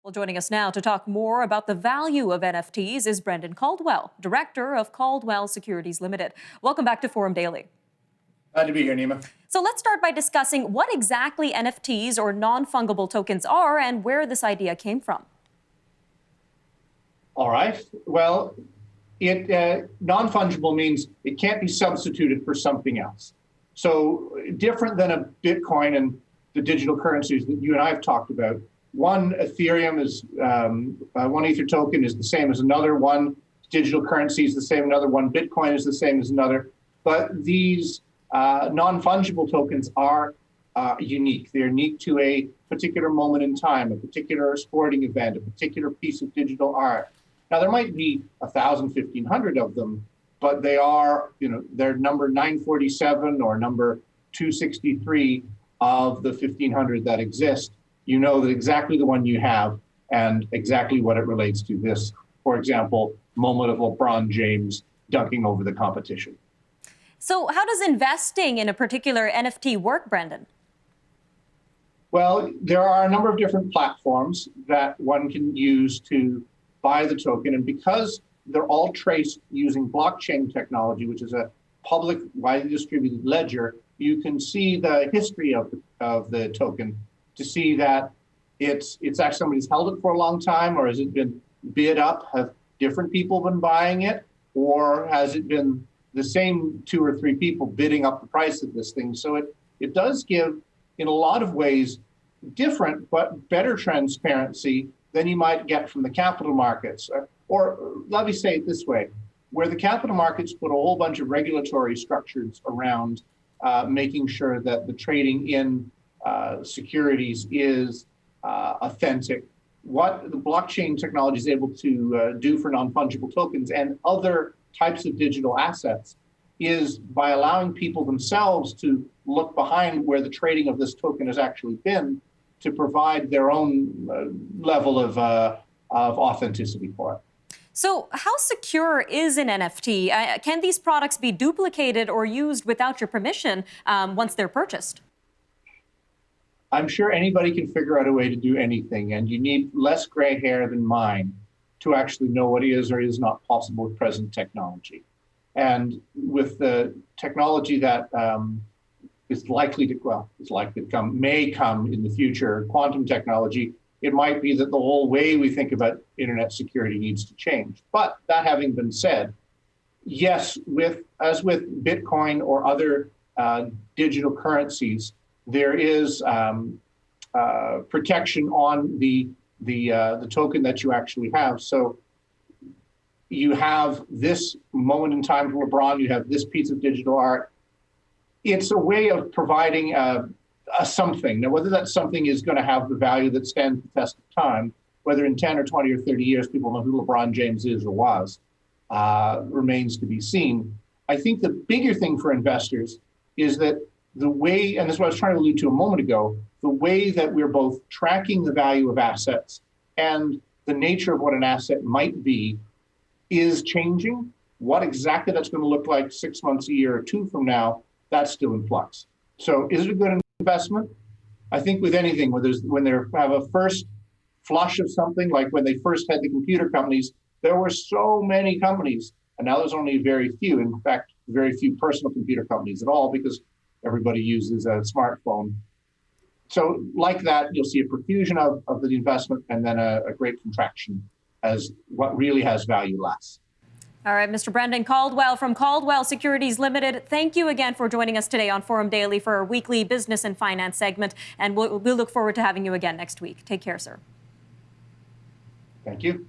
Well, joining us now to talk more about the value of NFTs is Brendan Caldwell, Director of Caldwell Securities Ltd. Welcome back to Forum Daily. Glad to be here, Nima. So let's start by discussing what exactly NFTs or non-fungible tokens are and where this idea came from. All right. Well, non-fungible means it can't be substituted for something else. So different than a Bitcoin and the digital currencies that you and I have talked about. One Ethereum is, one Ether token is the same as another. One digital currency is the same as another. One Bitcoin is the same as another. But these non-fungible tokens are unique. They're unique to a particular moment in time, a particular sporting event, a particular piece of digital art. Now, there might be 1,000, 1,500 of them, but they are, they're number 947 or number 263 of the 1,500 that exist. You know that exactly the one you have and exactly what it relates to. This, for example, moment of LeBron James dunking over the competition. So how does investing in a particular NFT work, Brendan? Well, there are a number of different platforms that one can use to buy the token. And because they're all traced using blockchain technology, which is a public, widely distributed ledger, you can see the history of the token to see that it's actually somebody's held it for a long time, or has it been bid up? Have different people been buying it? Or has it been the same 2 or 3 people bidding up the price of this thing? So it does give, in a lot of ways, different but better transparency than you might get from the capital markets. Or let me say it this way, where the capital markets put a whole bunch of regulatory structures around making sure that the trading in securities is authentic. What the blockchain technology is able to do for non-fungible tokens and other types of digital assets is by allowing people themselves to look behind where the trading of this token has actually been to provide their own level of authenticity for it. So how secure is an NFT? Can these products be duplicated or used without your permission once they're purchased? I'm sure anybody can figure out a way to do anything, and you need less gray hair than mine to actually know what is or is not possible with present technology. And with the technology that is likely to, may come in the future, quantum technology, it might be that the whole way we think about internet security needs to change. But that having been said, yes, as with Bitcoin or other digital currencies, there is protection on the token that you actually have. So you have this moment in time for LeBron, you have this piece of digital art. It's a way of providing a something. Now, whether that something is going to have the value that stands the test of time, whether in 10 or 20 or 30 years people know who LeBron James is or was, remains to be seen. I think the bigger thing for investors is that the way, and this is what I was trying to allude to a moment ago, the way that we're both tracking the value of assets and the nature of what an asset might be is changing. What exactly that's going to look like 6 months, a year, or 2 from now, that's still in flux. So is it a good investment? I think with anything, when they have a first flush of something, like when they first had the computer companies, there were so many companies, and now there's only very few. In fact, very few personal computer companies at all, because everybody uses a smartphone. So like that, you'll see a profusion of the investment and then a great contraction as what really has value less. All right, Mr. Brendan Caldwell from Caldwell Securities Ltd. Thank you again for joining us today on Forum Daily for our weekly business and finance segment. And we'll look forward to having you again next week. Take care, sir. Thank you.